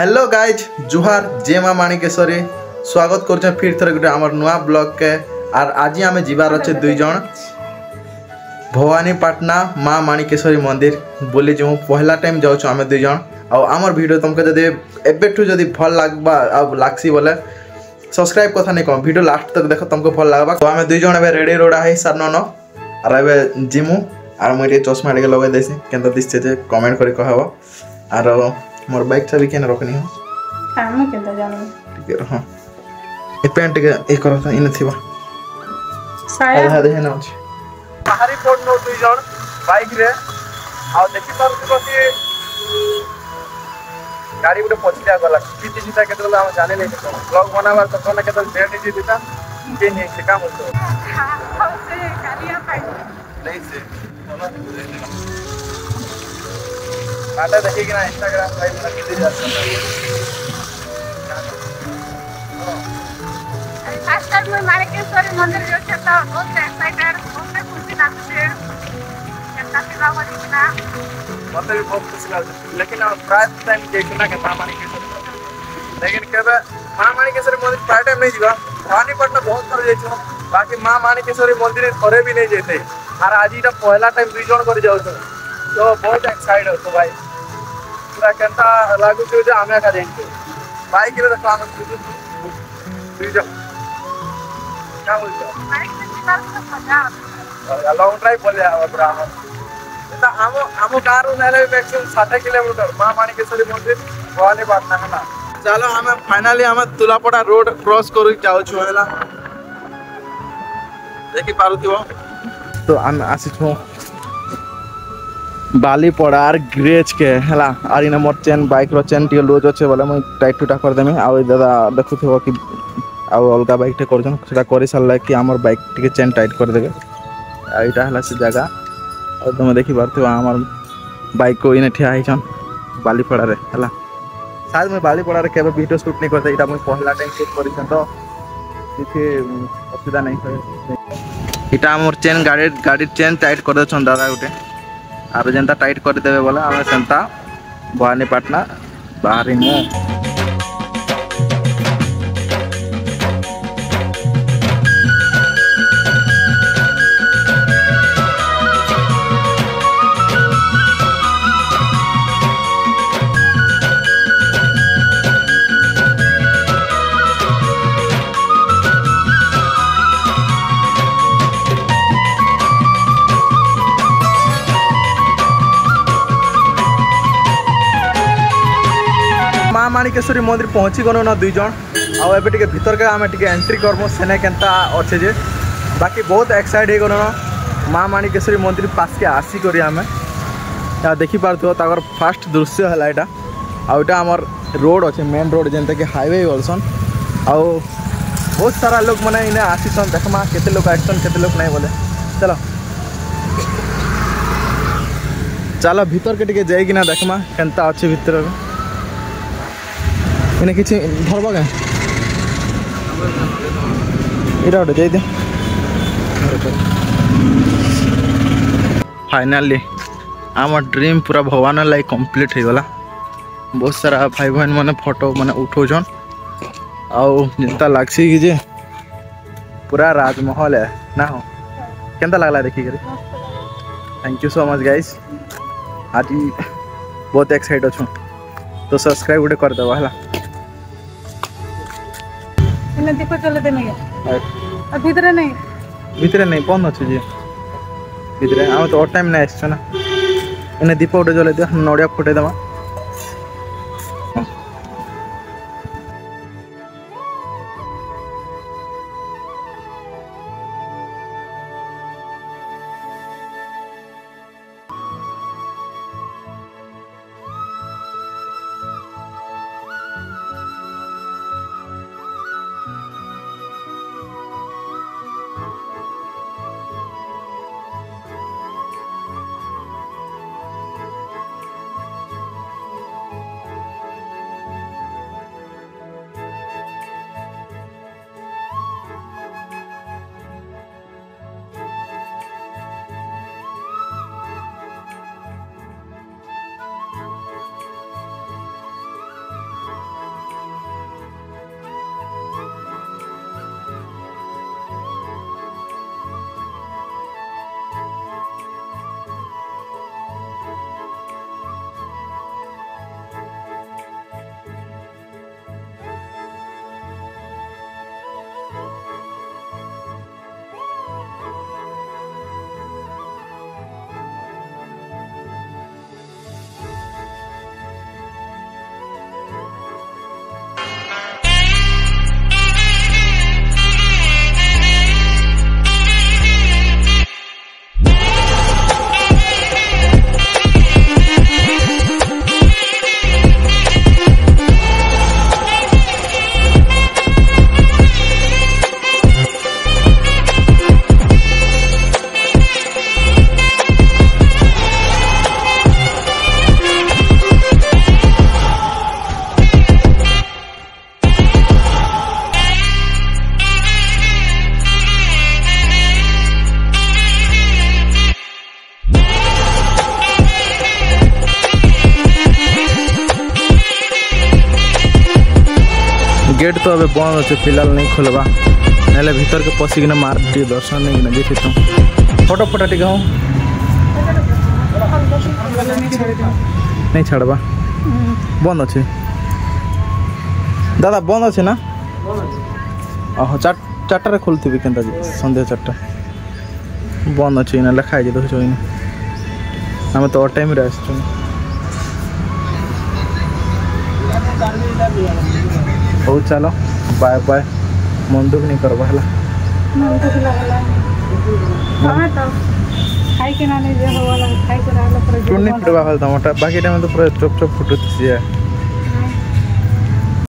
Hello guys जुहार जे माँ माणिकेश्वरी स्वागत कर फिर थर गोटे आम नुआ ब्लॉग के आर आज आम जीवार अच्छे दुई जन भवानीपाटना माँ माणिकेश्वरी मंदिर बोली जो पहला टाइम जाऊँ आम दुई जन आमर वीडियो तुमको जब एबेठू जदि भल लगवा लागसी बोले सब्सक्राइब कथा नहीं कम वीडियो लास्ट तक देख तुमको भल लगवा। तो आम दुई जन ए रेडी रोड़ा है सार न और ए जिमु और मुझे चश्मा टे लगे देसी के दिशे कमेंट कर कहब और मोर बाइक चाबी केन रखनी हो हम केदा जानो ठीक है। हां ए पेंट के ए करो था इन थिबा साया आधा दे ना अछि बाहरी फोन नो दुई जण बाइक रे आ देखि पार कि गाड़ी उठे पछिया गला किति सीधा केतला हम जाने नहीं ब्लॉग बनावा तो कोना केतल डेट दी दिता के नहीं से काम होतो हां से गाड़िया पाई नहीं से काटा देखिए ना इंस्टाग्राम लाइव में कितने जाते हैं लास्ट टाइम मैं माणिकेश्वरी मंदिर जो था बहुत एक्साइटेड बहुत खुशी लागते केतना पिला होली ना मतलब भी बहुत खुशी लागते लेकिन प्राय टाइम देखना के मां माणिकेश्वरी लेकिन केबे मां माणिकेश्वरी मंदिर प्राय टाइम नहीं जीवा भवानीपाटना बहुत बार जाइछो बाकी मां माणिकेश्वरी मंदिर थोड़े भी नहीं जेते और आज इटा पहला टाइम दुई जण कर जाउ तो बहुत एक्साइटेड हो तो भाई पूरा केनता लागु छै जे आमे का देंगे बाइक रे देखो हम दुई जण क्या बोलছো बाइक में निकाल के मजा लॉन्ग ड्राइव बोले पूरा हम हम कार उनाले मैक्सिमम 60 किलोमीटर मां माणिकेश्वरी मंदिर भवानीपाटना है ना। चलो हम फाइनली हम तुलापड़ा रोड क्रॉस कर जाउ छु हैला देखि पारुथिबो तो हम आसी छु बालीपड़ार ग्रेज के हैला आर इन मोर चेन बाइक रो चेन टिके लूज अच्छे बोले मुझे टाइट टूटा कर देमी आ दादा देखुथिबो कि अलग बाइक टे करछन सेटा करि सारला कि हमर बाइक टिके चेन टाइट कर देबे आ इटा हला से जगह और तुम देखि पारथिबो हमर बाइक को इने ठिया हिचन बालीपड़ा रे हैला शायद मैं बालीपड़ा रे केबे वीडियो शूट नहीं करते इटा मुझे पहला टाइम शूट करिसन तो किछि असुविधा नहीं होय इटा हमर चेन गाड़ी चेन टाइट कर देछन दादा उठे आर जेनता टाइट कर देबे बोला हमें सेंता भवानीपाटना बाहरी मु माँ माणिकेश्वरी मंदिर पहुँची गनु ना दुई जन आउ एबे टिके भीतर के आमे टिके एंट्री करमु सेने केनता अच्छे जे बाकी बहुत एक्साइटेड हो गनु माँ माणिकेश्वरी मंदिर पास के आसी करी आमे या देखि पारथो ताकर फास्ट दृश्य हला एटा आउ एटा हमर रोड अच्छे मेन रोड जेनते के हाईवे बोलसन आउ बहुत सारा लोग माने इने आसीसन देखमा केते लोग आइसन केते लोग नहीं बोले चलो चलो भीतर के टिके जाई कि ना देखमा केनता अच्छे भीतर इन्हें किसी धरब क्या इरा उठे जाइए फाइनली आम ड्रीम पूरा भगवान लाइक कंप्लीट हो गला बहुत सारा भाई बहन मैंने फोटो मैंने उठौन आउ जिनता लागसी कि जे पूरा राजमहल है ना हो केनता लगला देखी कर thank you so much guys आज बहुत एक्साइट अच्छु तो सब्सक्राइब गोटे कर दबा है इने दीप चले देने के भीतर नहीं बंद अच्छे जी भीतर आम तो टाइम नहीं आस ना इन्हें दीप गोटे जल्दी दिया नड़िया फुटे देवा तो अबे बंद अच्छे फिलहाल नहीं खोलवा ना भीतर के पशिकिना मार टी दर्शन नहीं देखी तो फोटो फोटो टी हूँ नहीं छाड़वा बंद अच्छे दादा बंद अच्छे ना ओह 4टार खोलती के सन्ध्या 4टा बंद अच्छे ना लिखाई देखो आम तो टाइम आस हौ चलो बाय बाय मन दुख नहीं करवा है टूर्नी फिरवा तुम बाकी टाइम तो पूरा चुप चुप फुटुची है।